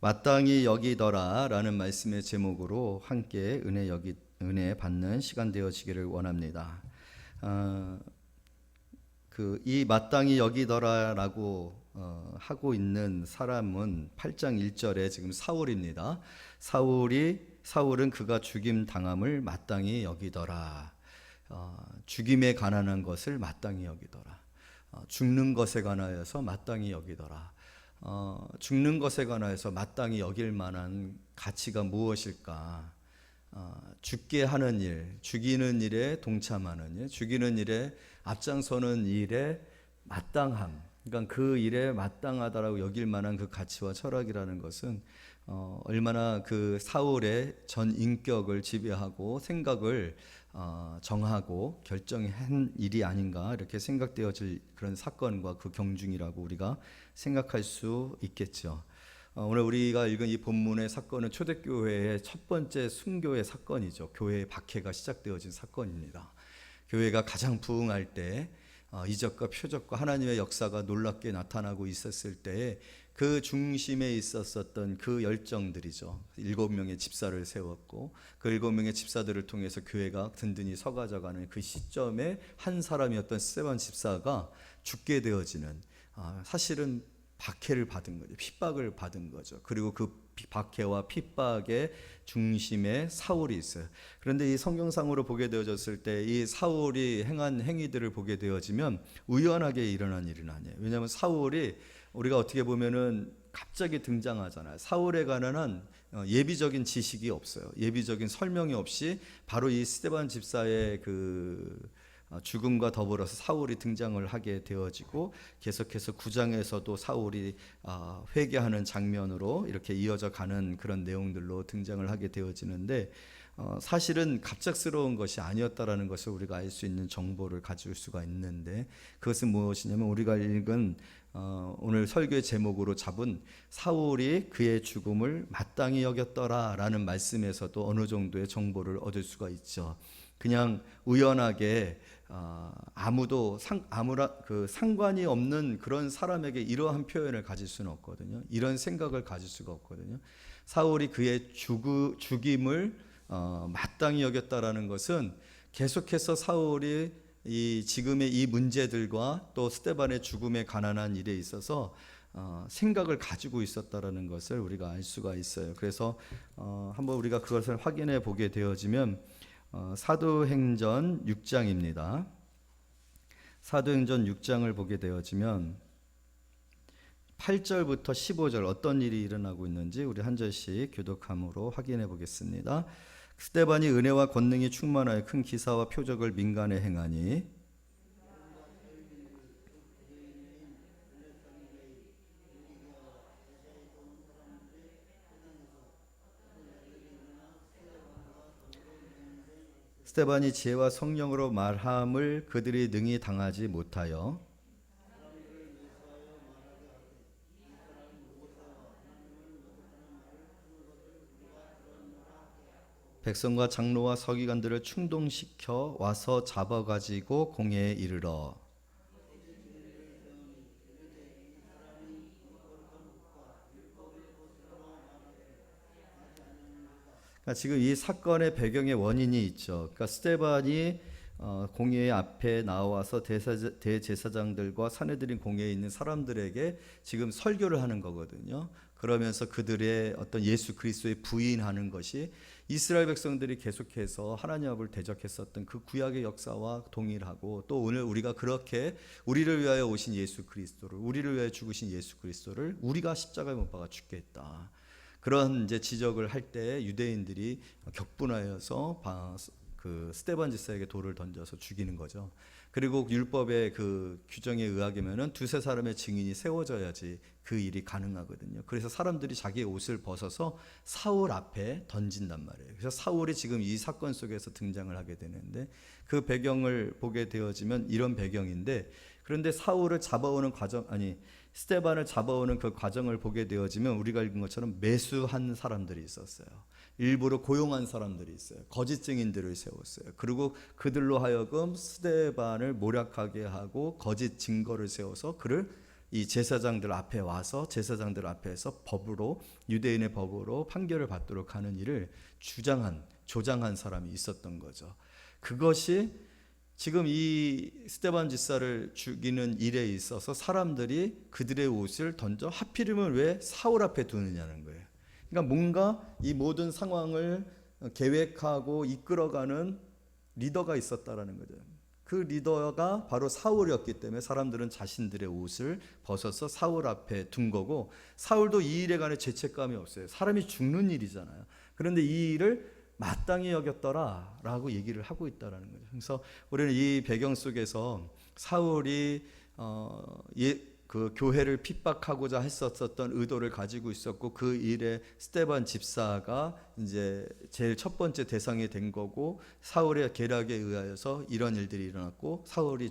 마땅히 여기더라라는 말씀의 제목으로 함께 은혜 받는 시간 되어지기를 원합니다. 이 마땅히 여기더라라고 하고 있는 사람은 8장 1절에 지금 사울입니다. 사울은 그가 죽임 당함을 마땅히 여기더라. 죽임에 관한 것을 마땅히 여기더라. 죽는 것에 관하여서 마땅히 여기더라. 죽는 것에 관하여서 마땅히 여길 만한 가치가 무엇일까? 죽게 하는 일, 죽이는 일에 동참하는 일, 죽이는 일에 앞장서는 일에 마땅함, 그러니까 그 일에 마땅하다라고 여길 만한 그 가치와 철학이라는 것은 얼마나 그 사울의 전 인격을 지배하고 생각을 정하고 결정한 일이 아닌가 이렇게 생각되어질 그런 사건과 그 경중이라고 우리가 생각할 수 있겠죠. 오늘 우리가 읽은 이 본문의 사건은 초대교회의 첫 번째 순교의 사건이죠. 교회의 박해가 시작되어진 사건입니다. 교회가 가장 부흥할 때 이적과 표적과 하나님의 역사가 놀랍게 나타나고 있었을 때에 그 중심에 있었던 그 열정들이죠. 7명의 집사를 세웠고 그 7명의 집사들을 통해서 교회가 든든히 서가져가는 그 시점에 한 사람이었던 스데반 집사가 죽게 되어지는, 사실은 박해를 받은 거죠. 핍박을 받은 거죠. 그리고 그 박해와 핍박의 중심에 사울이 있어요. 그런데 이 성경상으로 보게 되어졌을 때 이 사울이 행한 행위들을 보게 되어지면 우연하게 일어난 일은 아니에요. 왜냐하면 사울이 우리가 어떻게 보면은 갑자기 등장하잖아요. 사울에 관한 예비적인 지식이 없어요. 예비적인 설명이 없이 바로 이 스데반 집사의 죽음과 더불어서 사울이 등장을 하게 되어지고 계속해서 9장에서도 사울이 회개하는 장면으로 이렇게 이어져 가는 그런 내용들로 등장을 하게 되어지는데, 사실은 갑작스러운 것이 아니었다라는 것을 우리가 알 수 있는 정보를 가질 수가 있는데, 그것은 무엇이냐면 우리가 읽은 오늘 설교의 제목으로 잡은 사울이 그의 죽음을 마땅히 여겼더라라는 말씀에서도 어느 정도의 정보를 얻을 수가 있죠. 그냥 우연하게 아무도 상관이 없는 그런 사람에게 이러한 표현을 가질 수는 없거든요. 이런 생각을 가질 수가 없거든요. 사울이 그의 죽임을 마땅히 여겼다라는 것은 계속해서 사울이 지금의 이 문제들과 또 스데반의 죽음에 관한 일에 있어서 생각을 가지고 있었다라는 것을 우리가 알 수가 있어요. 그래서 한번 우리가 그것을 확인해 보게 되어지면 사도행전 6장입니다. 사도행전 6장을 보게 되어지면 8절부터 15절 어떤 일이 일어나고 있는지 우리 한 절씩 교독함으로 확인해 보겠습니다. 스데반이 은혜와 권능이 충만하여 큰 기사와 표적을 민간에 행하니 스데반이 지혜와 성령으로 말함을 그들이 능히 당하지 못하여 백성과 장로와 서기관들을 충동시켜 와서 잡아가지고 공회에 이르러. 그러니까 지금 이 사건의 배경의 원인이 있죠. 그러니까 스데반이 공회 앞에 나와서 대제사장들과 산헤드린 공회에 있는 사람들에게 지금 설교를 하는 거거든요. 그러면서 그들의 어떤 예수 그리스도에 부인하는 것이 이스라엘 백성들이 계속해서 하나님 앞을 대적했었던 그 구약의 역사와 동일하고, 또 오늘 우리가 그렇게 우리를 위하여 오신 예수 그리스도를, 우리를 위하여 죽으신 예수 그리스도를 우리가 십자가에 못 박아 죽게 했다. 그런 이제 지적을 할 때 유대인들이 격분하여서 그 스데반 집사에게 돌을 던져서 죽이는 거죠. 그리고 율법의 그 규정에 의하면은 두세 사람의 증인이 세워져야지 그 일이 가능하거든요. 그래서 사람들이 자기의 옷을 벗어서 사울 앞에 던진단 말이에요. 그래서 사울이 지금 이 사건 속에서 등장을 하게 되는데, 그 배경을 보게 되어지면 이런 배경인데, 그런데 사울을 잡아오는 과정, 스데반을 잡아오는 그 과정을 보게 되어지면 우리가 읽은 것처럼 매수한 사람들이 있었어요. 일부러 고용한 사람들이 있어요. 거짓 증인들을 세웠어요. 그리고 그들로 하여금 스데반을 모략하게 하고 거짓 증거를 세워서 그를 이 제사장들 앞에 와서 제사장들 앞에서 법으로 유대인의 법으로 판결을 받도록 하는 일을 조장한 사람이 있었던 거죠. 그것이 지금 이 스데반 집사를 죽이는 일에 있어서 사람들이 그들의 옷을 던져 하필이면 왜 사울 앞에 두느냐는 거예요. 그러니까 뭔가 이 모든 상황을 계획하고 이끌어가는 리더가 있었다라는 거죠. 그 리더가 바로 사울이었기 때문에 사람들은 자신들의 옷을 벗어서 사울 앞에 둔 거고, 사울도 이 일에 관해 죄책감이 없어요. 사람이 죽는 일이잖아요. 그런데 이 일을 마땅히 여겼더라라고 얘기를 하고 있다라는 거죠. 그래서 우리는 이 배경 속에서 사울이 그 교회를 핍박하고자 했었던 의도를 가지고 있었고, 그 일에 스데반 집사가 이제 제일 첫 번째 대상이 된 거고, 사울의 계략에 의하여서 이런 일들이 일어났고, 사울이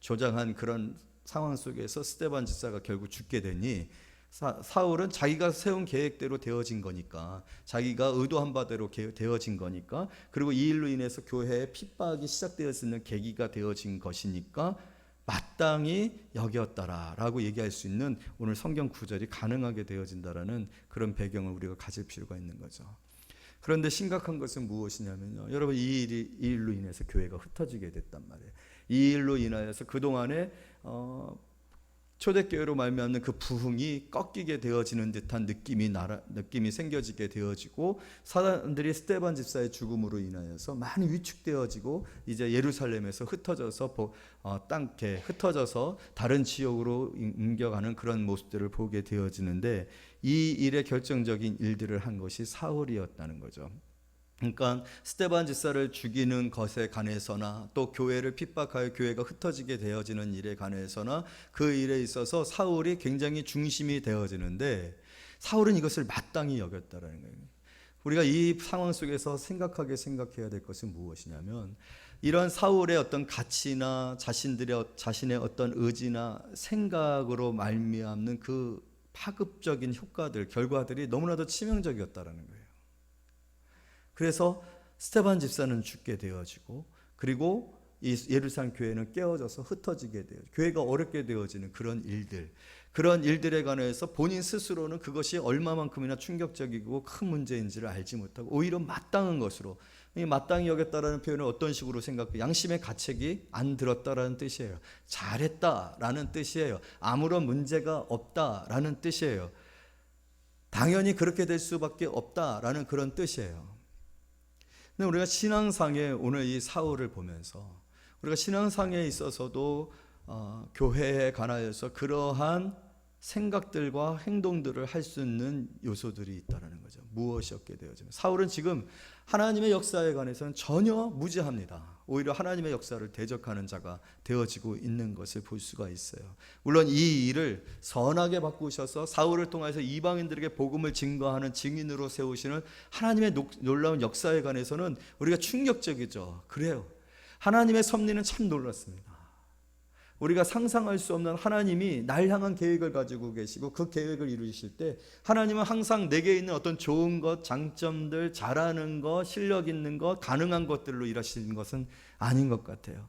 조장한 그런 상황 속에서 스데반 집사가 결국 죽게 되니, 사울은 자기가 세운 계획대로 되어진 거니까, 자기가 의도한 바대로 되어진 거니까, 그리고 이 일로 인해서 교회의 핍박이 시작되었는 계기가 되어진 것이니까 마땅히 여겼다라고 얘기할 수 있는 오늘 성경 구절이 가능하게 되어진다라는 그런 배경을 우리가 가질 필요가 있는 거죠. 그런데 심각한 것은 무엇이냐면요, 여러분, 이 일로 인해서 교회가 흩어지게 됐단 말이에요. 이 일로 인하여서 그동안에 초대교회로 말미암는 그 부흥이 꺾이게 되어지는 듯한 느낌이 생겨지게 되어지고, 사람들이 스데반 집사의 죽음으로 인하여서 많이 위축되어지고 이제 예루살렘에서 흩어져서 다른 지역으로 옮겨가는 그런 모습들을 보게 되어지는데, 이 일의 결정적인 일들을 한 것이 사울이었다는 거죠. 그러니까 스데반 집사를 죽이는 것에 관해서나 또 교회를 핍박하여 교회가 흩어지게 되어지는 일에 관해서나 그 일에 있어서 사울이 굉장히 중심이 되어지는데, 사울은 이것을 마땅히 여겼다라는 거예요. 우리가 이 상황 속에서 생각해야 될 것은 무엇이냐면, 이런 사울의 어떤 가치나 자신의 어떤 의지나 생각으로 말미암는 그 파급적인 결과들이 너무나도 치명적이었다라는 거예요. 그래서 스데반 집사는 죽게 되어지고, 그리고 이 예루살렘 교회는 깨어져서 흩어지게 돼요. 교회가 어렵게 되어지는 그런 일들에 관해서 본인 스스로는 그것이 얼마만큼이나 충격적이고 큰 문제인지를 알지 못하고 오히려 마땅한 것으로, 이 마땅히 여겼다라는 표현을 어떤 식으로 생각해요? 양심의 가책이 안 들었다라는 뜻이에요. 잘했다라는 뜻이에요. 아무런 문제가 없다라는 뜻이에요. 당연히 그렇게 될 수밖에 없다라는 그런 뜻이에요. 근데 우리가 신앙상에 오늘 이 사울을 보면서, 우리가 신앙상에 있어서도 교회에 관하여서 그러한 생각들과 행동들을 할 수 있는 요소들이 있다는 거죠. 무엇이었게 되어지면, 사울은 지금 하나님의 역사에 관해서는 전혀 무지합니다. 오히려 하나님의 역사를 대적하는 자가 되어지고 있는 것을 볼 수가 있어요. 물론 이 일을 선하게 바꾸셔서 사울을 통해서 이방인들에게 복음을 증거하는 증인으로 세우시는 하나님의 놀라운 역사에 관해서는 우리가 충격적이죠. 그래요. 하나님의 섭리는 참 놀랐습니다. 우리가 상상할 수 없는 하나님이 날 향한 계획을 가지고 계시고, 그 계획을 이루실 때 하나님은 항상 내게 있는 어떤 좋은 것, 장점들, 잘하는 것, 실력 있는 것, 가능한 것들로 일하시는 것은 아닌 것 같아요.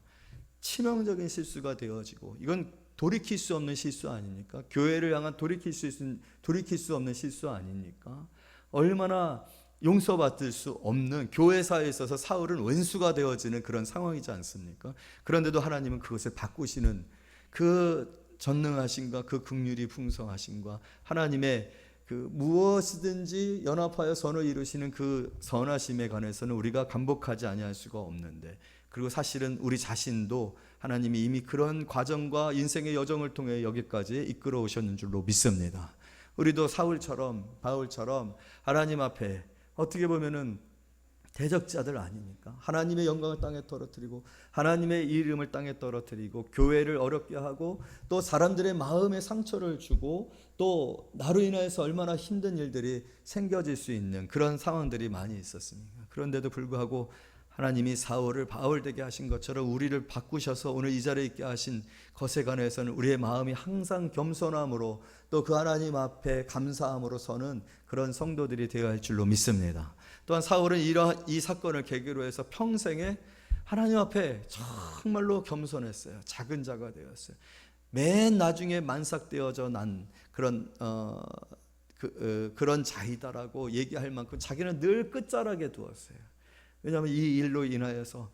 치명적인 실수가 되어지고, 이건 돌이킬 수 없는 실수 아닙니까? 교회를 향한 돌이킬 수 없는 실수 아닙니까? 얼마나 용서받을 수 없는, 교회사에 있어서 사울은 원수가 되어지는 그런 상황이지 않습니까? 그런데도 하나님은 그것을 바꾸시는 그 전능하심과 그 긍휼이 풍성하심과 하나님의 그 무엇이든지 연합하여 선을 이루시는 그 선하심에 관해서는 우리가 감복하지 아니할 수가 없는데, 그리고 사실은 우리 자신도 하나님이 이미 그런 과정과 인생의 여정을 통해 여기까지 이끌어 오셨는 줄로 믿습니다. 우리도 사울처럼 바울처럼 하나님 앞에 어떻게 보면은 대적자들 아닙니까? 하나님의 영광을 땅에 떨어뜨리고 하나님의 이름을 땅에 떨어뜨리고 교회를 어렵게 하고 또 사람들의 마음에 상처를 주고 또 나로 인해서 얼마나 힘든 일들이 생겨질 수 있는 그런 상황들이 많이 있었습니다. 그런데도 불구하고 하나님이 사울을 바울 되게 하신 것처럼 우리를 바꾸셔서 오늘 이 자리에 있게 하신 것에 관해서는 우리의 마음이 항상 겸손함으로 또 그 하나님 앞에 감사함으로 서는 그런 성도들이 되어야 할 줄로 믿습니다. 또한 사울은 이 사건을 계기로 해서 평생에 하나님 앞에 정말로 겸손했어요. 작은 자가 되었어요. 맨 나중에 만삭되어져 난 그런 그런 자이다라고 얘기할 만큼 자기는 늘 끝자락에 두었어요. 왜냐하면 이 일로 인하여서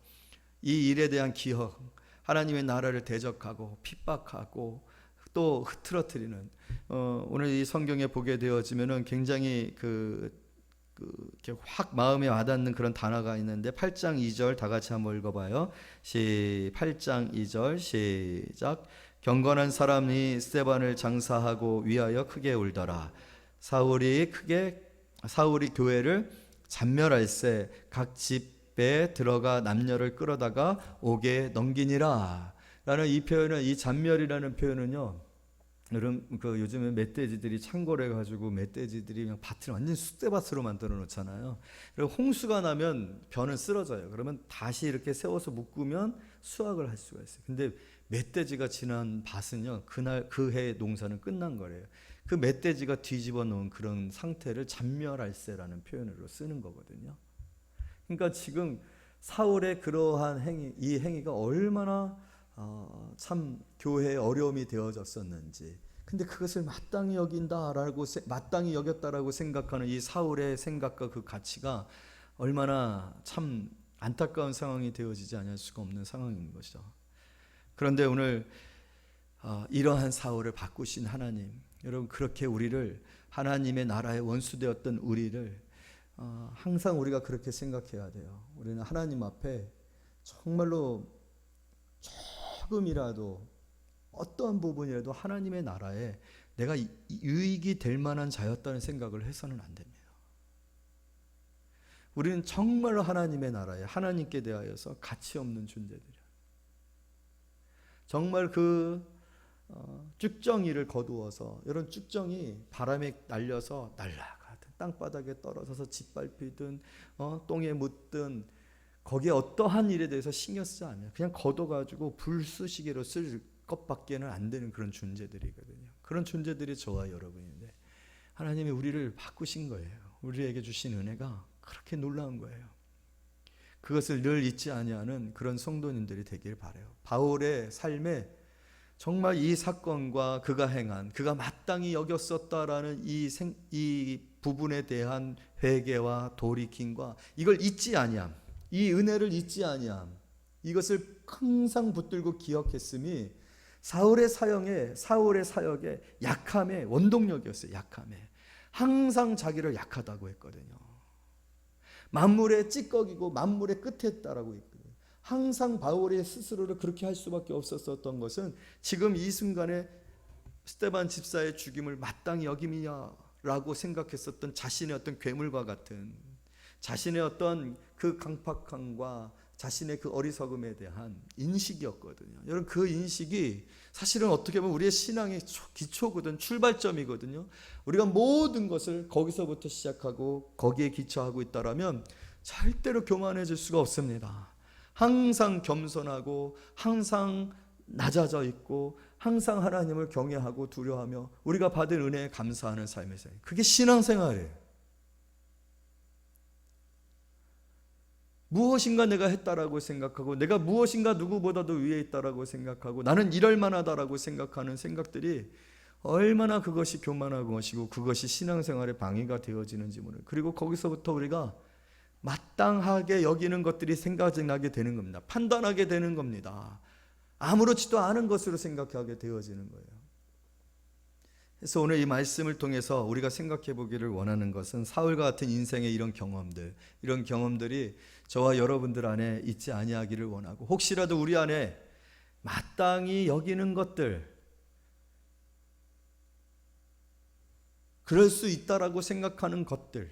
이 일에 대한 기억, 하나님의 나라를 대적하고 핍박하고 또 흐트러뜨리는 오늘 이 성경에 보게 되어지면은 굉장히 이렇게 확 마음에 와닿는 그런 단어가 있는데 8장 2절 다 같이 한번 읽어봐요. 8장 2절 시작. 경건한 사람이 스데반을 장사하고 위하여 크게 울더라. 사울이 교회를 잔멸할세 각 집에 들어가 남녀를 끌어다가 옥에 넘기니라. 라는 이 표현은, 이 잔멸이라는 표현은요, 여러분 요즘에 멧돼지들이 창궐해 가지고 멧돼지들이 그냥 밭을 완전 쑥대밭으로 만들어 놓잖아요. 그리고 홍수가 나면 벼는 쓰러져요. 그러면 다시 이렇게 세워서 묶으면 수확을 할 수가 있어요. 근데 멧돼지가 지난 밭은요, 그날 그 해 농사는 끝난 거래요. 그 멧돼지가 뒤집어 놓은 그런 상태를 잔멸할세라는 표현으로 쓰는 거거든요. 그러니까 지금 사울의 그러한 행위, 이 행위가 얼마나 참 교회에 어려움이 되어졌었는지. 근데 그것을 마땅히 여겼다라고 생각하는 이 사울의 생각과 그 가치가 얼마나 참 안타까운 상황이 되어지지 않을 수가 없는 상황인 것이죠. 그런데 오늘 이러한 사울을 바꾸신 하나님, 여러분 그렇게 우리를, 하나님의 나라의 원수되었던 우리를 항상 우리가 그렇게 생각해야 돼요. 우리는 하나님 앞에 정말로 조금이라도 어떠한 부분이라도 하나님의 나라에 내가 유익이 될 만한 자였다는 생각을 해서는 안 됩니다. 우리는 정말로 하나님의 나라에, 하나님께 대하여서 가치 없는 존재들이야. 정말 쭉정이를 거두어서, 이런 쭉정이 바람에 날려서 날아가든 땅바닥에 떨어져서 짓밟히든 똥에 묻든 거기에 어떠한 일에 대해서 신경 쓰지 않아요. 그냥 걷어가지고 불쑤시개로 쓸 것밖에는 안 되는 그런 존재들이거든요. 그런 존재들이 저와 여러분인데 하나님이 우리를 바꾸신 거예요. 우리에게 주신 은혜가 그렇게 놀라운 거예요. 그것을 늘 잊지 아니하는 그런 성도님들이 되길 바라요. 바울의 삶에 정말 이 사건과 그가 행한, 그가 마땅히 여겼었다라는 이 부분에 대한 회개와 돌이킴과 이걸 잊지 아니함, 이 은혜를 잊지 아니함, 이것을 항상 붙들고 기억했음이 사울의 사역의 약함의 원동력이었어요. 약함에 항상 자기를 약하다고 했거든요. 만물의 찌꺼기고 만물의 끝에 있다라고 했거든요. 항상 바울의 스스로를 그렇게 할 수밖에 없었던 것은 지금 이 순간에 스데반 집사의 죽임을 마땅히 여김이야라고 생각했었던 자신의 어떤 괴물과 같은, 자신의 어떤 그 강팍함과 자신의 그 어리석음에 대한 인식이었거든요. 여러분 그 인식이 사실은 어떻게 보면 우리의 신앙의 기초거든, 출발점이거든요. 우리가 모든 것을 거기서부터 시작하고 거기에 기초하고 있다라면 절대로 교만해질 수가 없습니다. 항상 겸손하고 항상 낮아져 있고 항상 하나님을 경외하고 두려워하며 우리가 받은 은혜에 감사하는 삶의 삶, 그게 신앙생활이에요. 무엇인가 내가 했다라고 생각하고 내가 무엇인가 누구보다도 위에 있다라고 생각하고 나는 이럴 만하다라고 생각하는 생각들이 얼마나 그것이 교만한 것이고 그것이 신앙생활의 방해가 되어지는지 모르는, 그리고 거기서부터 우리가 마땅하게 여기는 것들이 생각나게 되는 겁니다. 판단하게 되는 겁니다. 아무렇지도 않은 것으로 생각하게 되어지는 거예요. 그래서 오늘 이 말씀을 통해서 우리가 생각해 보기를 원하는 것은 사울과 같은 인생의 이런 경험들이 저와 여러분들 안에 있지 아니하기를 원하고, 혹시라도 우리 안에 마땅히 여기는 것들, 그럴 수 있다라고 생각하는 것들,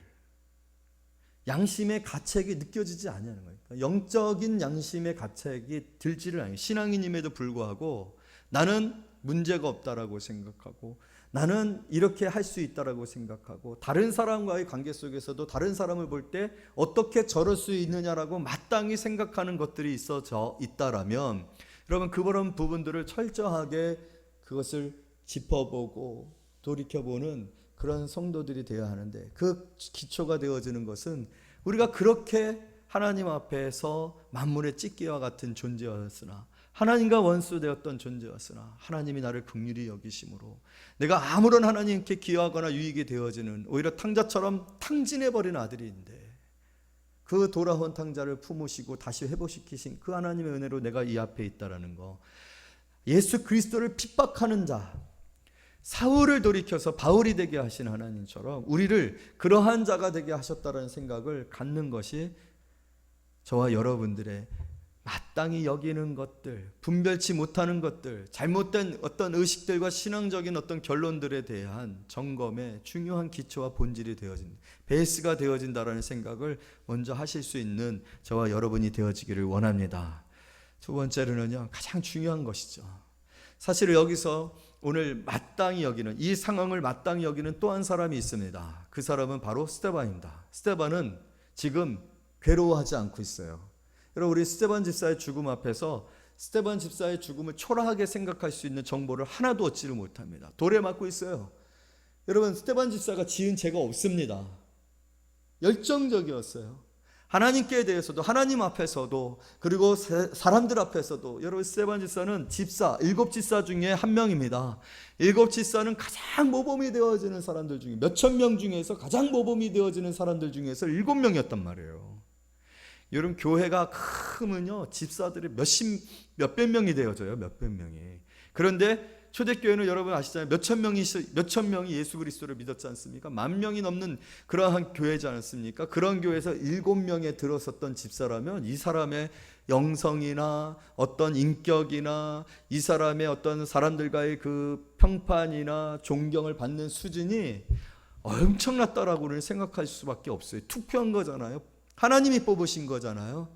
양심의 가책이 느껴지지 않냐는 거예요. 영적인 양심의 가책이 들지를 않아요. 신앙인임에도 불구하고 나는 문제가 없다라고 생각하고 나는 이렇게 할 수 있다라고 생각하고 다른 사람과의 관계 속에서도 다른 사람을 볼 때 어떻게 저럴 수 있느냐라고 마땅히 생각하는 것들이 있어져 있다라면 여러분 그런 부분들을 철저하게 그것을 짚어보고 돌이켜보는 그런 성도들이 되어야 하는데, 그 기초가 되어지는 것은 우리가 그렇게 하나님 앞에서 만물의 찢기와 같은 존재였으나 하나님과 원수되었던 존재였으나 하나님이 나를 긍휼히 여기심으로 내가 아무런 하나님께 기여하거나 유익이 되어지는 오히려 탕자처럼 탕진해버린 아들인데 그 돌아온 탕자를 품으시고 다시 회복시키신 그 하나님의 은혜로 내가 이 앞에 있다라는 거. 예수 그리스도를 핍박하는 자, 사울을 돌이켜서 바울이 되게 하신 하나님처럼 우리를 그러한 자가 되게 하셨다는 생각을 갖는 것이 저와 여러분들의 마땅히 여기는 것들, 분별치 못하는 것들, 잘못된 어떤 의식들과 신앙적인 어떤 결론들에 대한 점검의 중요한 기초와 본질이 되어진, 베이스가 되어진다라는 생각을 먼저 하실 수 있는 저와 여러분이 되어지기를 원합니다. 두 번째로는요, 가장 중요한 것이죠. 사실 여기서 오늘 마땅히 여기는, 이 상황을 마땅히 여기는 또 한 사람이 있습니다. 그 사람은 바로 스데반입니다. 스데반은 지금 괴로워하지 않고 있어요. 여러분, 우리 스데반 집사의 죽음 앞에서 스데반 집사의 죽음을 초라하게 생각할 수 있는 정보를 하나도 얻지를 못합니다. 돌에 맞고 있어요. 여러분, 스데반 집사가 지은 죄가 없습니다. 열정적이었어요. 하나님께 대해서도, 하나님 앞에서도, 그리고 사람들 앞에서도. 여러분, 스데반 집사는 집사, 7집사 중에 한 명입니다. 7집사는 가장 모범이 되어지는 사람들 중에, 몇천 명 중에서 가장 모범이 되어지는 사람들 중에서 7명이었단 말이에요. 여러분, 교회가 크면요, 집사들이 몇백 명이 되어져요. 몇백 명이. 그런데 초대교회는 여러분 아시잖아요. 몇천 명이 예수 그리스도를 믿었지 않습니까? 10,000명이 넘는 그러한 교회지 않습니까? 그런 교회에서 7명에 들어섰던 집사라면 이 사람의 영성이나 어떤 인격이나 이 사람의 어떤 사람들과의 그 평판이나 존경을 받는 수준이 엄청났다라고는 생각할 수밖에 없어요. 투표한 거잖아요. 하나님이 뽑으신 거잖아요.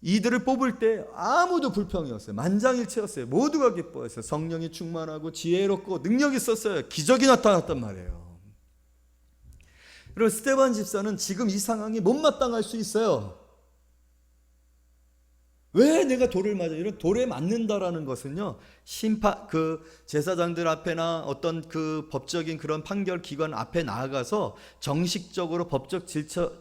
이들을 뽑을 때 아무도 불평이었어요. 만장일치였어요. 모두가 기뻐했어요. 성령이 충만하고 지혜롭고 능력이 있었어요. 기적이 나타났단 말이에요. 그리고 스데반 집사는 지금 이 상황이 못마땅할 수 있어요. 왜 내가 돌을 맞아? 이런 돌에 맞는다라는 것은요, 그 제사장들 앞에나 어떤 그 법적인 그런 판결 기관 앞에 나아가서 정식적으로 법적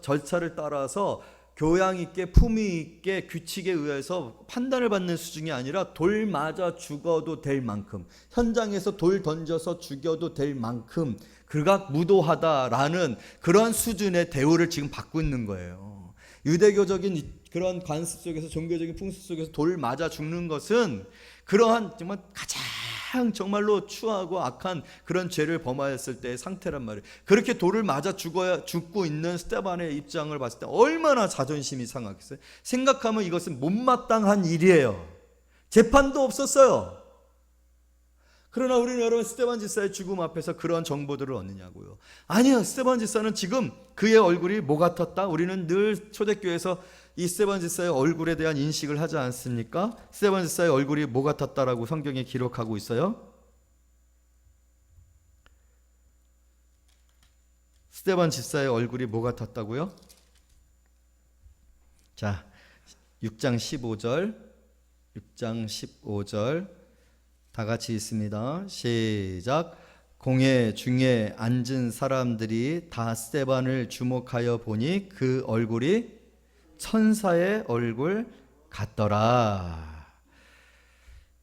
절차를 따라서 교양 있게 품위 있게 규칙에 의해서 판단을 받는 수준이 아니라 돌 맞아 죽어도 될 만큼, 현장에서 돌 던져서 죽여도 될 만큼 극악무도하다라는 그런 수준의 대우를 지금 받고 있는 거예요. 유대교적인 그런 관습 속에서, 종교적인 풍습 속에서 돌 맞아 죽는 것은 그러한 정말 가장 정말로 추하고 악한 그런 죄를 범하였을 때의 상태란 말이에요. 그렇게 돌을 맞아 죽고 있는 스데반의 입장을 봤을 때 얼마나 자존심이 상하겠어요. 생각하면 이것은 못마땅한 일이에요. 재판도 없었어요. 그러나 우리는 여러분, 스데반 집사의 죽음 앞에서 그런 정보들을 얻느냐고요. 아니요, 스데반 집사는 지금 그의 얼굴이 뭐 같았다? 우리는 늘 초대교회에서 이 스데반 집사의 얼굴에 대한 인식을 하지 않습니까? 스데반 집사의 얼굴이 뭐 같았다라고 성경에 기록하고 있어요. 스데반 집사의 얼굴이 뭐 같았다고요? 자, 6장 15절 다 같이 있습니다. 시작. 공회 중에 앉은 사람들이 다 스데반을 주목하여 보니 그 얼굴이 천사의 얼굴 같더라.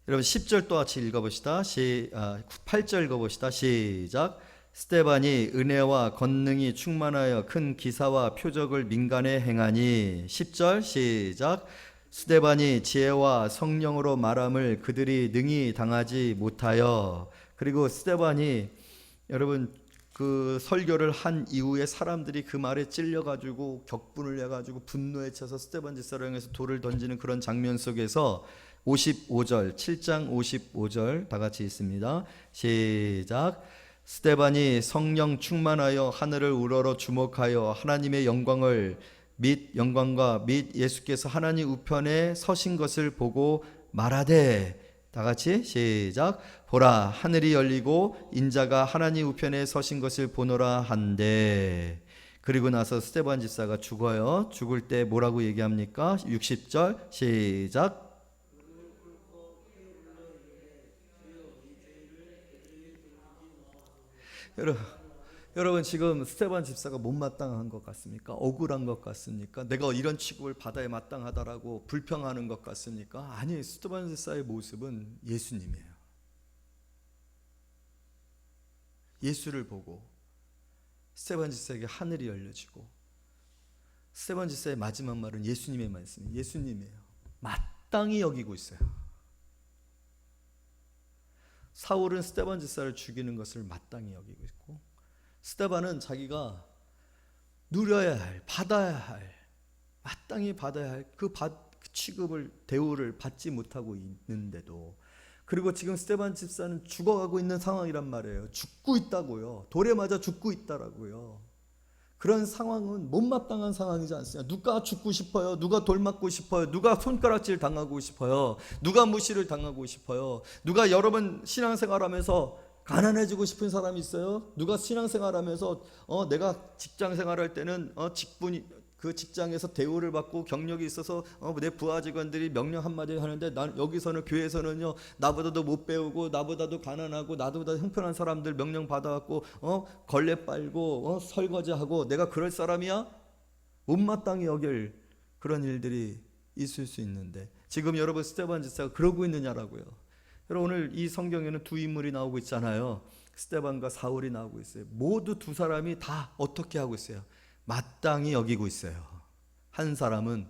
여러분 10절 또 같이 읽어봅시다. 8절 읽어봅시다. 시작. 스데반이 은혜와 권능이 충만하여 큰 기사와 표적을 민간에 행하니. 10절 시작. 스데반이 지혜와 성령으로 말함을 그들이 능히 당하지 못하여. 그리고 스데반이 여러분 그 설교를 한 이후에 사람들이 그 말에 찔려가지고 격분을 해가지고 분노에 차서 스데반 집사를 향해서 돌을 던지는 그런 장면 속에서 55절, 7장 55절 다 같이 있습니다. 시작. 스데반이 성령 충만하여 하늘을 우러러 주목하여 하나님의 영광과 및 예수께서 하나님 우편에 서신 것을 보고 말하되. 다 같이 시작. 보라, 하늘이 열리고 인자가 하나님 우편에 서신 것을 보노라 한데. 그리고 나서 스데반 집사가 죽어요. 죽을 때 뭐라고 얘기합니까? 60절 시작. 여러분, 지금 스데반 집사가 못마땅한 것 같습니까? 억울한 것 같습니까? 내가 이런 취급을 받아야 마땅하다라고 불평하는 것 같습니까? 아니, 스데반 집사의 모습은 예수님이에요. 예수를 보고 스데반 집사에게 하늘이 열려지고, 스데반 집사의 마지막 말은 예수님의 말씀이에요. 예수님이에요. 마땅히 여기고 있어요. 사울은 스데반 집사를 죽이는 것을 마땅히 여기고 있고, 스데반은 자기가 누려야 할, 받아야 할, 마땅히 받아야 할 그 취급을, 대우를 받지 못하고 있는데도, 그리고 지금 스데반 집사는 죽어가고 있는 상황이란 말이에요. 죽고 있다고요. 돌에 맞아 죽고 있다라고요. 그런 상황은 못마땅한 상황이지 않습니까? 누가 죽고 싶어요? 누가 돌 맞고 싶어요? 누가 손가락질 당하고 싶어요? 누가 무시를 당하고 싶어요? 누가 여러분 신앙생활하면서 가난해지고 싶은 사람이 있어요? 누가 신앙생활하면서 내가 직장생활할 때는 직분이, 그 직장에서 대우를 받고 경력이 있어서 내 부하 직원들이 명령 한마디 하는데, 난 여기서는, 교회에서는요, 나보다도 못 배우고 나보다도 가난하고 나보다 형편한 사람들 명령 받아갖고 걸레 빨고 설거지하고 내가 그럴 사람이야? 못마땅히 여길 그런 일들이 있을 수 있는데, 지금 여러분 스데반 집사가 그러고 있느냐라고요. 여러분, 오늘 이 성경에는 두 인물이 나오고 있잖아요. 스데반과 사울이 나오고 있어요. 모두 두 사람이 다 어떻게 하고 있어요? 마땅히 여기고 있어요. 한 사람은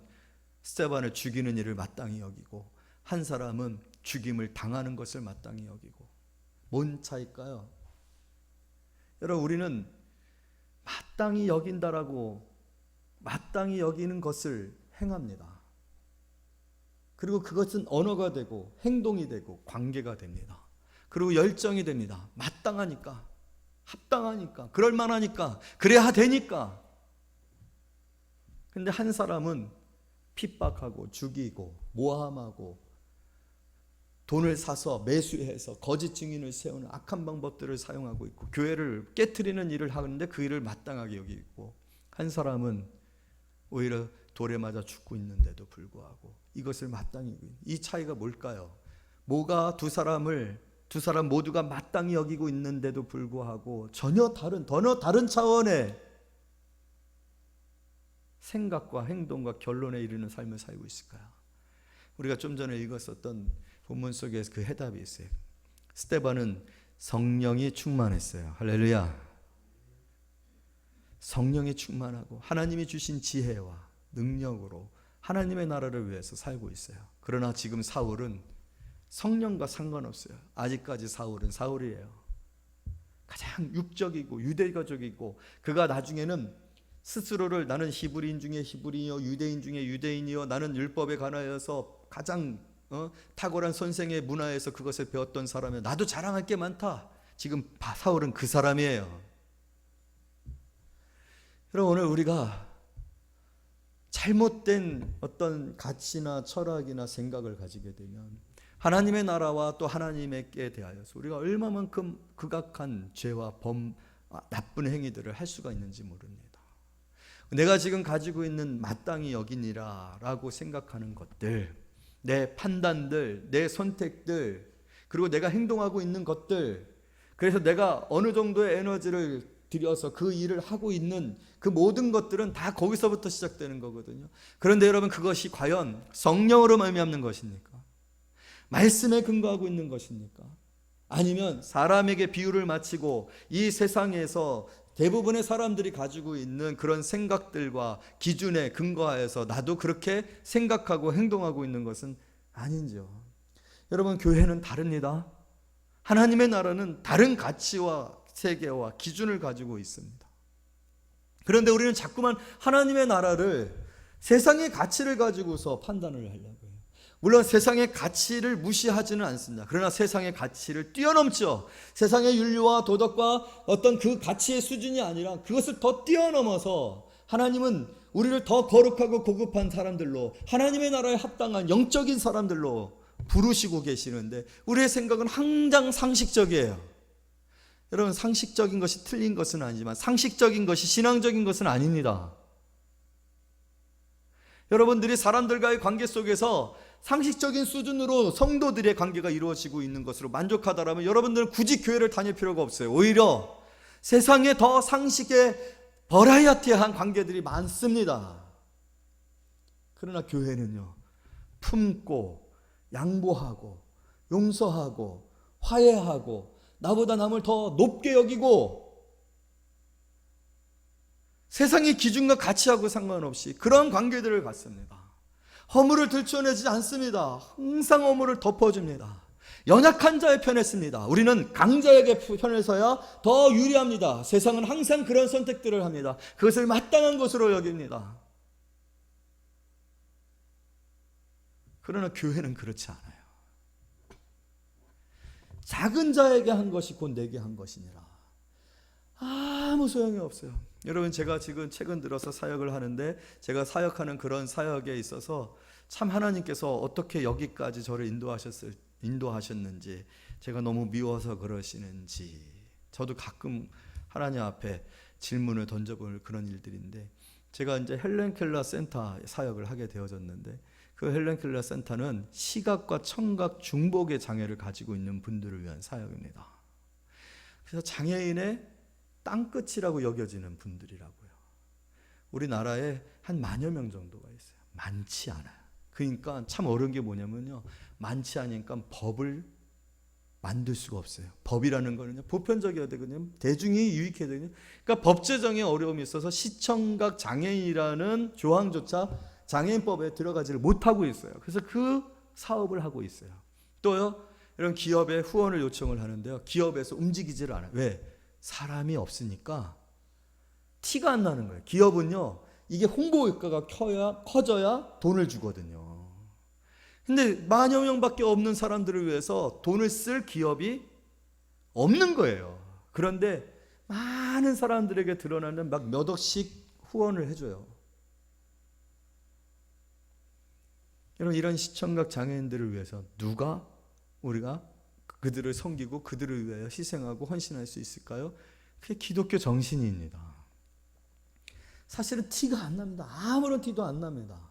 스데반을 죽이는 일을 마땅히 여기고, 한 사람은 죽임을 당하는 것을 마땅히 여기고. 뭔 차일까요? 여러분, 우리는 마땅히 여긴다라고 마땅히 여기는 것을 행합니다. 그리고 그것은 언어가 되고 행동이 되고 관계가 됩니다. 그리고 열정이 됩니다. 마땅하니까, 합당하니까, 그럴만하니까, 그래야 되니까. 근데 한 사람은 핍박하고 죽이고 모함하고 돈을 사서 매수해서 거짓 증인을 세우는 악한 방법들을 사용하고 있고, 교회를 깨트리는 일을 하는데 그 일을 마땅하게 여기고 있고, 한 사람은 오히려 돌에 맞아 죽고 있는데도 불구하고 이것을 마땅히 여기고, 이 차이가 뭘까요? 뭐가 두 사람 모두가 마땅히 여기고 있는데도 불구하고 전혀 다른 차원의 생각과 행동과 결론에 이르는 삶을 살고 있을까요? 우리가 좀 전에 읽었었던 본문 속에 그 해답이 있어요. 스데반은 성령이 충만했어요. 할렐루야. 성령이 충만하고 하나님이 주신 지혜와 능력으로 하나님의 나라를 위해서 살고 있어요. 그러나 지금 사울은 성령과 상관없어요. 아직까지 사울은 사울이에요. 가장 육적이고 유대가족이고, 그가 나중에는 스스로를 나는 히브리인 중에 히브리인이요, 유대인 중에 유대인이요, 나는 율법에 관하여서 가장 탁월한 선생의 문화에서 그것을 배웠던 사람이에요. 나도 자랑할 게 많다. 지금 사울은 그 사람이에요. 여러분, 오늘 우리가 잘못된 어떤 가치나 철학이나 생각을 가지게 되면 하나님의 나라와 또 하나님께 대하여서 우리가 얼마만큼 극악한 죄와 나쁜 행위들을 할 수가 있는지 모릅니다. 내가 지금 가지고 있는 마땅히 여기니라 라고 생각하는 것들, 내 판단들, 내 선택들, 그리고 내가 행동하고 있는 것들, 그래서 내가 어느 정도의 에너지를 들여서 그 일을 하고 있는 그 모든 것들은 다 거기서부터 시작되는 거거든요. 그런데 여러분, 그것이 과연 성령으로 말미암는 것입니까? 말씀에 근거하고 있는 것입니까? 아니면 사람에게 비유를 마치고 이 세상에서 대부분의 사람들이 가지고 있는 그런 생각들과 기준에 근거하여서 나도 그렇게 생각하고 행동하고 있는 것은 아닌지요. 여러분, 교회는 다릅니다. 하나님의 나라는 다른 가치와 세계와 기준을 가지고 있습니다. 그런데 우리는 자꾸만 하나님의 나라를 세상의 가치를 가지고서 판단을 하려고 해요. 물론 세상의 가치를 무시하지는 않습니다. 그러나 세상의 가치를 뛰어넘죠. 세상의 윤리와 도덕과 어떤 그 가치의 수준이 아니라 그것을 더 뛰어넘어서 하나님은 우리를 더 거룩하고 고급한 사람들로, 하나님의 나라에 합당한 영적인 사람들로 부르시고 계시는데, 우리의 생각은 항상 상식적이에요. 여러분, 상식적인 것이 틀린 것은 아니지만 상식적인 것이 신앙적인 것은 아닙니다. 여러분들이 사람들과의 관계 속에서 상식적인 수준으로 성도들의 관계가 이루어지고 있는 것으로 만족하다라면 여러분들은 굳이 교회를 다닐 필요가 없어요. 오히려 세상에 더 상식에 버라이어티한 관계들이 많습니다. 그러나 교회는요, 품고 양보하고 용서하고 화해하고 나보다 남을 더 높게 여기고 세상의 기준과 가치하고 상관없이 그런 관계들을 갖습니다. 허물을 들춰내지 않습니다. 항상 허물을 덮어줍니다. 연약한 자의 편에 씁니다. 우리는 강자에게 편에 서야 더 유리합니다. 세상은 항상 그런 선택들을 합니다. 그것을 마땅한 것으로 여깁니다. 그러나 교회는 그렇지 않아요. 작은 자에게 한 것이 곧 내게 한 것이니라. 아무 소용이 없어요. 여러분, 제가 지금 최근 들어서 사역을 하는데 제가 사역하는 그런 사역에 있어서 참 하나님께서 어떻게 여기까지 저를 인도하셨는지, 제가 너무 미워서 그러시는지 저도 가끔 하나님 앞에 질문을 던져볼 그런 일들인데, 제가 이제 헬렌 켈러 센터 사역을 하게 되어졌는데, 그 헬렌 켈러 센터는 시각과 청각 중복의 장애를 가지고 있는 분들을 위한 사역입니다. 그래서 장애인의 땅끝이라고 여겨지는 분들이라고요. 우리나라에 한 10,000여 명 정도가 있어요. 많지 않아요. 그러니까 참 어려운 게 뭐냐면요, 많지 않으니까 법을 만들 수가 없어요. 법이라는 거는요, 보편적이어야 되거든요. 대중이 유익해야 되거든요. 그러니까 법 제정에 어려움이 있어서 시청각 장애인이라는 조항조차 장애인법에 들어가지를 못하고 있어요. 그래서 그 사업을 하고 있어요. 또요, 이런 기업에 후원을 요청을 하는데요, 기업에서 움직이지를 않아요. 왜? 사람이 없으니까 티가 안 나는 거예요. 기업은요, 이게 홍보 효과가 커져야 돈을 주거든요. 근데 10,000여 명밖에 없는 사람들을 위해서 돈을 쓸 기업이 없는 거예요. 그런데 많은 사람들에게 드러나는 막 몇 억씩 후원을 해줘요. 여러분, 이런 시청각 장애인들을 위해서 우리가 그들을 섬기고 그들을 위하여 희생하고 헌신할 수 있을까요? 그게 기독교 정신입니다. 사실은 티가 안 납니다. 아무런 티도 안 납니다.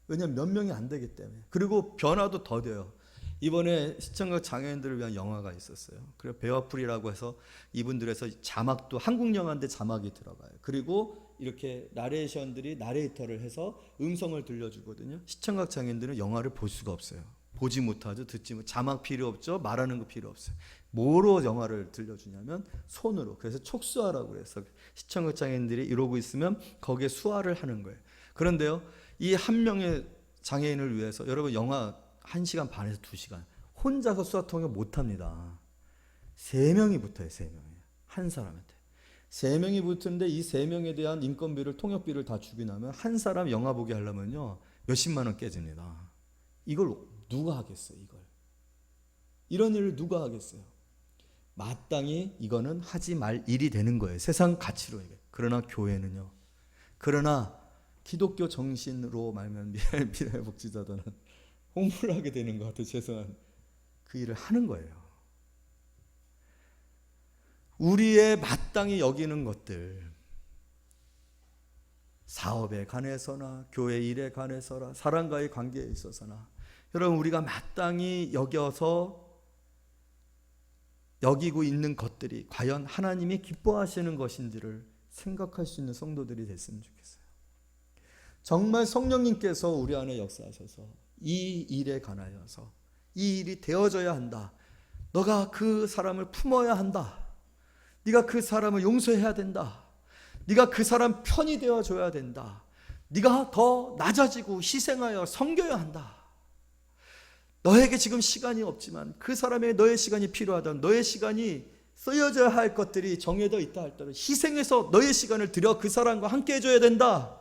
왜냐하면 몇 명이 안 되기 때문에. 그리고 변화도 더뎌요. 이번에 시청각 장애인들을 위한 영화가 있었어요. 그리고 베어풀이라고 해서 이분들에서 자막도 한국 영화인데 자막이 들어가요. 그리고 이렇게 나레이션들이 나레이터를 해서 음성을 들려주거든요. 시청각 장애인들은 영화를 볼 수가 없어요. 보지 못하죠. 듣지 못. 자막 필요 없죠. 말하는 거 필요 없어요. 뭐로 영화를 들려주냐면 손으로. 그래서 촉수화라고 해서 시청각 장애인들이 이러고 있으면 거기에 수화를 하는 거예요. 그런데요, 이 한 명의 장애인을 위해서 여러분, 영화 1시간 반에서 2시간 혼자서 수화통역 못합니다. 3명이 붙어요. 3명이 한 사람한테 3명이 붙는데, 이 3명에 대한 인건비를, 통역비를 다 주고 나면 한 사람 영화 보게 하려면요, 몇십만 원 깨집니다. 이걸 누가 하겠어요? 이런 일을 누가 하겠어요? 마땅히 이거는 하지 말 일이 되는 거예요. 세상 가치로. 그러나 교회는요, 그러나 기독교 정신으로 말하면 미래복지자들은 홍보를 하게 되는 것 같아요. 죄송한 그 일을 하는 거예요. 우리의 마땅히 여기는 것들, 사업에 관해서나 교회 일에 관해서나 사람과의 관계에 있어서나, 여러분, 우리가 마땅히 여기고 있는 것들이 과연 하나님이 기뻐하시는 것인지를 생각할 수 있는 성도들이 됐으면 좋겠어요. 정말 성령님께서 우리 안에 역사하셔서 이 일에 관하여서 이 일이 되어져야 한다. 너가 그 사람을 품어야 한다. 네가 그 사람을 용서해야 된다. 네가 그 사람 편이 되어줘야 된다. 네가 더 낮아지고 희생하여 섬겨야 한다. 너에게 지금 시간이 없지만 그 사람에게 너의 시간이 필요하다. 너의 시간이 쓰여져야 할 것들이 정해져 있다 할때도 희생해서 너의 시간을 들여 그 사람과 함께 해줘야 된다.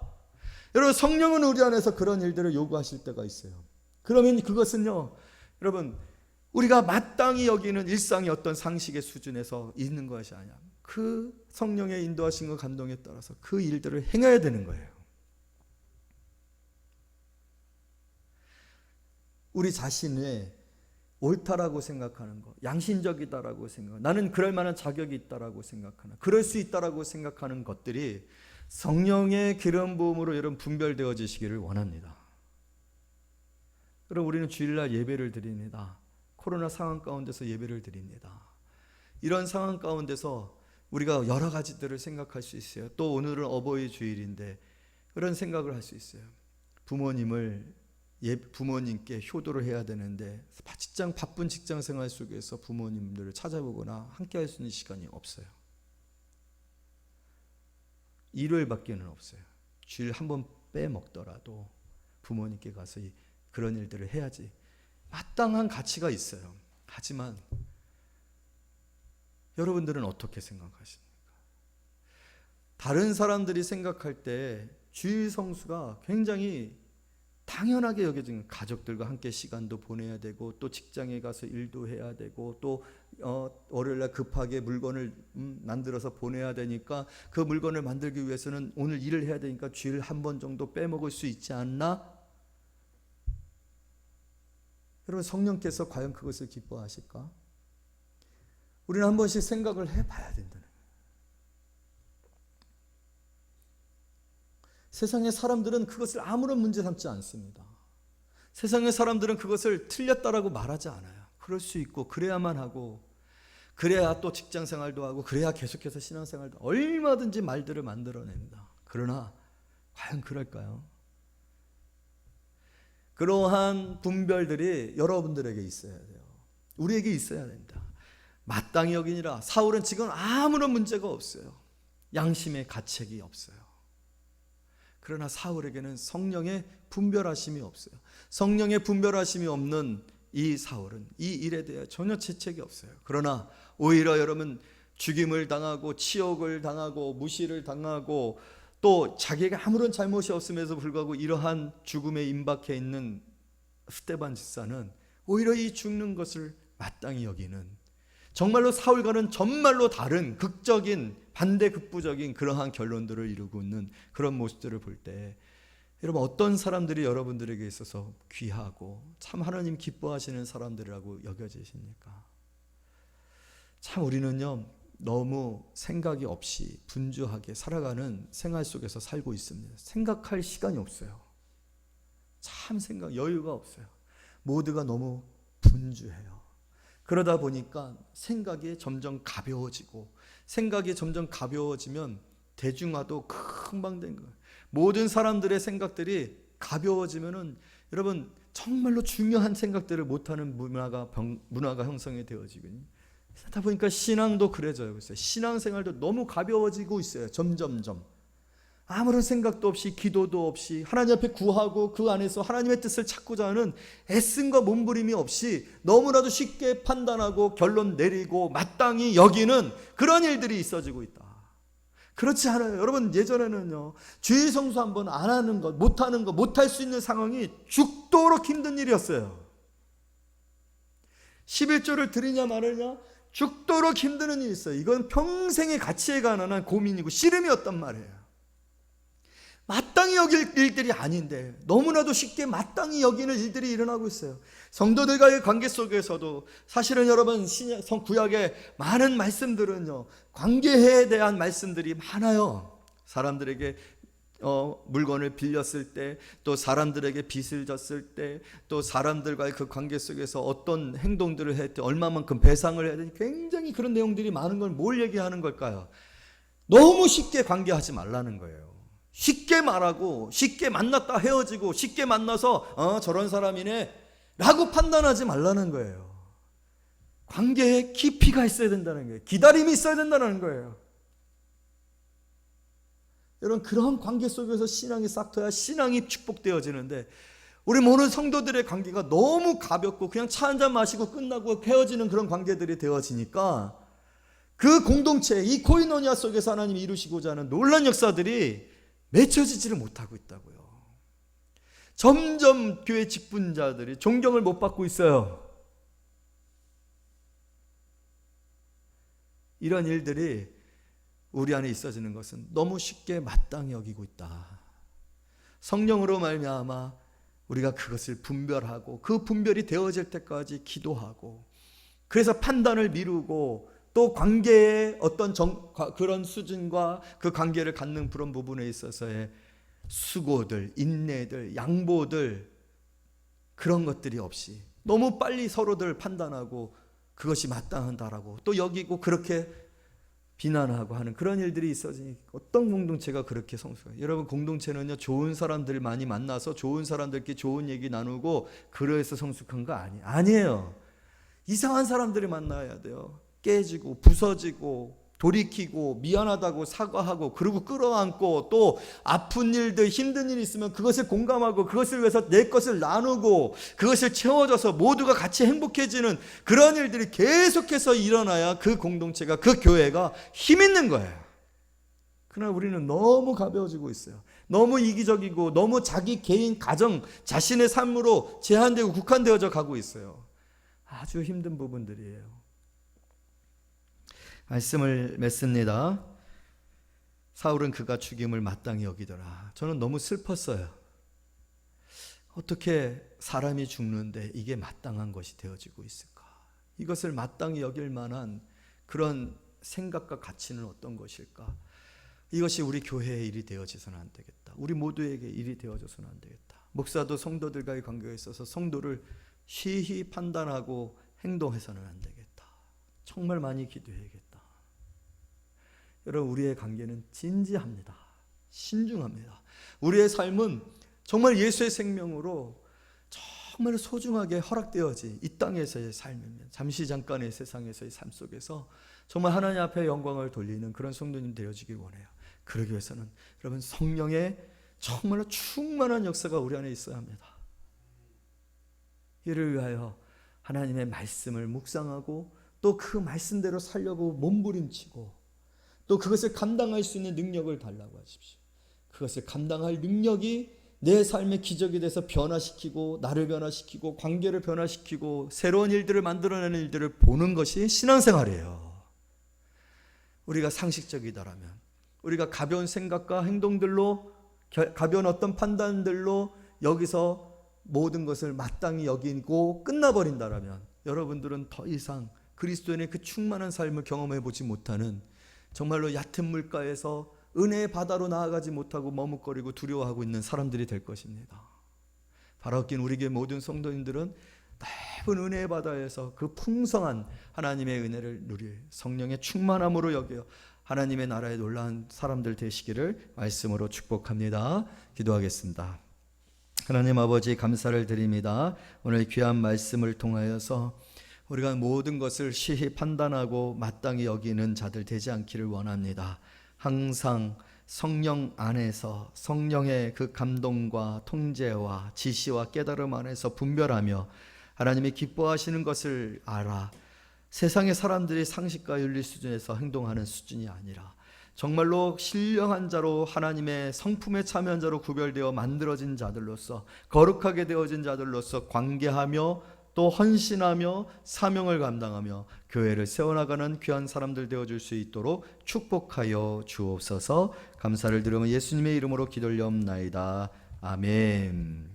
여러분, 성령은 우리 안에서 그런 일들을 요구하실 때가 있어요. 그러면 그것은요, 여러분, 우리가 마땅히 여기는 일상의 어떤 상식의 수준에서 있는 것이 아니야. 그 성령의 인도하심과 감동에 따라서 그 일들을 행해야 되는 거예요. 우리 자신의 옳다라고 생각하는 것, 양심적이다라고 생각, 나는 그럴 만한 자격이 있다라고 생각하는, 그럴 수 있다라고 생각하는 것들이 성령의 기름 부음으로 여러분 분별되어지시기를 원합니다. 그럼 우리는 주일날 예배를 드립니다. 코로나 상황 가운데서 예배를 드립니다. 이런 상황 가운데서 우리가 여러 가지들을 생각할 수 있어요. 또 오늘은 어버이 주일인데 그런 생각을 할 수 있어요. 부모님께 효도를 해야 되는데 바쁜 직장 생활 속에서 부모님들을 찾아보거나 함께 할 수 있는 시간이 없어요. 일요일밖에는 없어요. 주일 한 번 빼먹더라도 부모님께 가서 그런 일들을 해야지. 마땅한 가치가 있어요. 하지만 여러분들은 어떻게 생각하십니까? 다른 사람들이 생각할 때 주일 성수가 굉장히 당연하게 여겨지는, 가족들과 함께 시간도 보내야 되고 또 직장에 가서 일도 해야 되고 또 월요일날 급하게 물건을 만들어서 보내야 되니까 그 물건을 만들기 위해서는 오늘 일을 해야 되니까 주일 한 번 정도 빼먹을 수 있지 않나? 여러분, 성령께서 과연 그것을 기뻐하실까? 우리는 한 번씩 생각을 해봐야 된다는 거예요. 세상의 사람들은 그것을 아무런 문제 삼지 않습니다. 세상의 사람들은 그것을 틀렸다라고 말하지 않아요. 그럴 수 있고 그래야만 하고 그래야 또 직장생활도 하고 그래야 계속해서 신앙생활도 얼마든지 말들을 만들어냅니다. 그러나 과연 그럴까요? 그러한 분별들이 여러분들에게 있어야 돼요. 우리에게 있어야 됩니다. 마땅히 여기니라. 사울은 지금 아무런 문제가 없어요. 양심의 가책이 없어요. 그러나 사울에게는 성령의 분별하심이 없어요. 성령의 분별하심이 없는 이 사울은 이 일에 대해 전혀 죄책이 없어요. 그러나 오히려 여러분, 죽임을 당하고 치욕을 당하고 무시를 당하고 또 자기에게 아무런 잘못이 없음에도 불구하고 이러한 죽음에 임박해 있는 스데반 집사는 오히려 이 죽는 것을 마땅히 여기는, 정말로 사울과는 정말로 다른 극적인 반대급부적인 그러한 결론들을 이루고 있는 그런 모습들을 볼 때, 여러분, 어떤 사람들이 여러분들에게 있어서 귀하고 참 하나님 기뻐하시는 사람들이라고 여겨지십니까? 참 우리는요, 너무 생각이 없이 분주하게 살아가는 생활 속에서 살고 있습니다. 생각할 시간이 없어요. 참 여유가 없어요. 모두가 너무 분주해요. 그러다 보니까 생각이 점점 가벼워지고, 생각이 점점 가벼워지면 대중화도 금방 된 거예요. 모든 사람들의 생각들이 가벼워지면은 여러분, 정말로 중요한 생각들을 못하는 문화가 형성이 되어지거든요. 그러다 보니까 신앙도 그래져요. 신앙생활도 너무 가벼워지고 있어요. 점점점. 아무런 생각도 없이, 기도도 없이, 하나님 앞에 구하고 그 안에서 하나님의 뜻을 찾고자 하는 애씀과 몸부림이 없이 너무나도 쉽게 판단하고 결론 내리고 마땅히 여기는 그런 일들이 있어지고 있다. 그렇지 않아요. 여러분, 예전에는요, 주일 성수 한번 안 하는 것, 못하는 것, 못할 수 있는 상황이 죽도록 힘든 일이었어요. 11조를 드리냐 말으냐 죽도록 힘드는 일이 있어요. 이건 평생의 가치에 관한 고민이고 씨름이었단 말이에요. 마땅히 여길 일들이 아닌데 너무나도 쉽게 마땅히 여기는 일들이 일어나고 있어요. 성도들과의 관계 속에서도 사실은 여러분, 구약의 많은 말씀들은요, 관계에 대한 말씀들이 많아요. 사람들에게 물건을 빌렸을 때, 또 사람들에게 빚을 졌을 때, 또 사람들과의 그 관계 속에서 어떤 행동들을 할 때 얼마만큼 배상을 해야 되는지, 굉장히 그런 내용들이 많은 걸 뭘 얘기하는 걸까요? 너무 쉽게 관계하지 말라는 거예요. 쉽게 말하고 쉽게 만났다 헤어지고 쉽게 만나서 저런 사람이네 라고 판단하지 말라는 거예요. 관계에 깊이가 있어야 된다는 거예요. 기다림이 있어야 된다는 거예요. 여러분, 그런 관계 속에서 신앙이 싹터야 신앙이 축복되어지는데, 우리 모든 성도들의 관계가 너무 가볍고 그냥 차 한잔 마시고 끝나고 헤어지는 그런 관계들이 되어지니까 그 공동체, 이 코이노니아 속에서 하나님이 이루시고자 하는 놀라운 역사들이 맺혀지지를 못하고 있다고요. 점점 교회 직분자들이 존경을 못 받고 있어요. 이런 일들이 우리 안에 있어지는 것은 너무 쉽게 마땅히 여기고 있다. 성령으로 말미암아 우리가 그것을 분별하고 그 분별이 되어질 때까지 기도하고, 그래서 판단을 미루고 또 관계의 어떤 그런 수준과 그 관계를 갖는 그런 부분에 있어서의 수고들, 인내들, 양보들, 그런 것들이 없이 너무 빨리 서로들 판단하고 그것이 마땅하다라고 또 여기고, 그렇게 비난하고 하는 그런 일들이 있어지니 어떤 공동체가 그렇게 성숙해요? 여러분, 공동체는요, 좋은 사람들 많이 만나서 좋은 사람들끼리 좋은 얘기 나누고 그래서 성숙한 거 아니에요. 이상한 사람들이 만나야 돼요. 깨지고 부서지고 돌이키고 미안하다고 사과하고 그리고 끌어안고 또 아픈 일들 힘든 일 있으면 그것을 공감하고 그것을 위해서 내 것을 나누고 그것을 채워줘서 모두가 같이 행복해지는 그런 일들이 계속해서 일어나야 그 공동체가 그 교회가 힘 있는 거예요. 그러나 우리는 너무 가벼워지고 있어요. 너무 이기적이고 너무 자기 개인 가정 자신의 삶으로 제한되고 국한되어져 가고 있어요. 아주 힘든 부분들이에요. 말씀을 맺습니다. 사울은 그가 죽임을 마땅히 여기더라. 저는 너무 슬펐어요. 어떻게 사람이 죽는데 이게 마땅한 것이 되어지고 있을까? 이것을 마땅히 여길 만한 그런 생각과 가치는 어떤 것일까? 이것이 우리 교회의 일이 되어져서는 안 되겠다. 우리 모두에게 일이 되어져서는 안 되겠다. 목사도 성도들과의 관계가 있어서 성도를 시히 판단하고 행동해서는 안 되겠다. 정말 많이 기도해야겠다. 여러분, 우리의 관계는 진지합니다. 신중합니다. 우리의 삶은 정말 예수의 생명으로 정말 소중하게 허락되어진 이 땅에서의 삶이면 잠시 잠깐의 세상에서의 삶 속에서 정말 하나님 앞에 영광을 돌리는 그런 성도님 되어지길 원해요. 그러기 위해서는 여러분, 성령의 정말로 충만한 역사가 우리 안에 있어야 합니다. 이를 위하여 하나님의 말씀을 묵상하고 또 그 말씀대로 살려고 몸부림치고 또 그것을 감당할 수 있는 능력을 달라고 하십시오. 그것을 감당할 능력이 내 삶의 기적이 돼서 변화시키고 나를 변화시키고 관계를 변화시키고 새로운 일들을 만들어내는 일들을 보는 것이 신앙생활이에요. 우리가 상식적이다라면, 우리가 가벼운 생각과 행동들로, 가벼운 어떤 판단들로 여기서 모든 것을 마땅히 여기고 끝나버린다라면 여러분들은 더 이상 그리스도인의 그 충만한 삶을 경험해 보지 못하는, 정말로 얕은 물가에서 은혜의 바다로 나아가지 못하고 머뭇거리고 두려워하고 있는 사람들이 될 것입니다. 바라긴 우리 교회 모든 성도님들은 넓은 은혜의 바다에서 그 풍성한 하나님의 은혜를 누릴 성령의 충만함으로 여겨 하나님의 나라에 놀라운 사람들 되시기를 말씀으로 축복합니다. 기도하겠습니다. 하나님 아버지, 감사를 드립니다. 오늘 귀한 말씀을 통하여서 우리가 모든 것을 시히 판단하고 마땅히 여기는 자들 되지 않기를 원합니다. 항상 성령 안에서 성령의 그 감동과 통제와 지시와 깨달음 안에서 분별하며 하나님이 기뻐하시는 것을 알아 세상의 사람들이 상식과 윤리 수준에서 행동하는 수준이 아니라 정말로 신령한 자로 하나님의 성품에 참여한 자로 구별되어 만들어진 자들로서 거룩하게 되어진 자들로서 관계하며 또 헌신하며 사명을 감당하며 교회를 세워나가는 귀한 사람들 되어줄 수 있도록 축복하여 주옵소서. 감사를 드리며 예수님의 이름으로 기도하옵나이다. 아멘.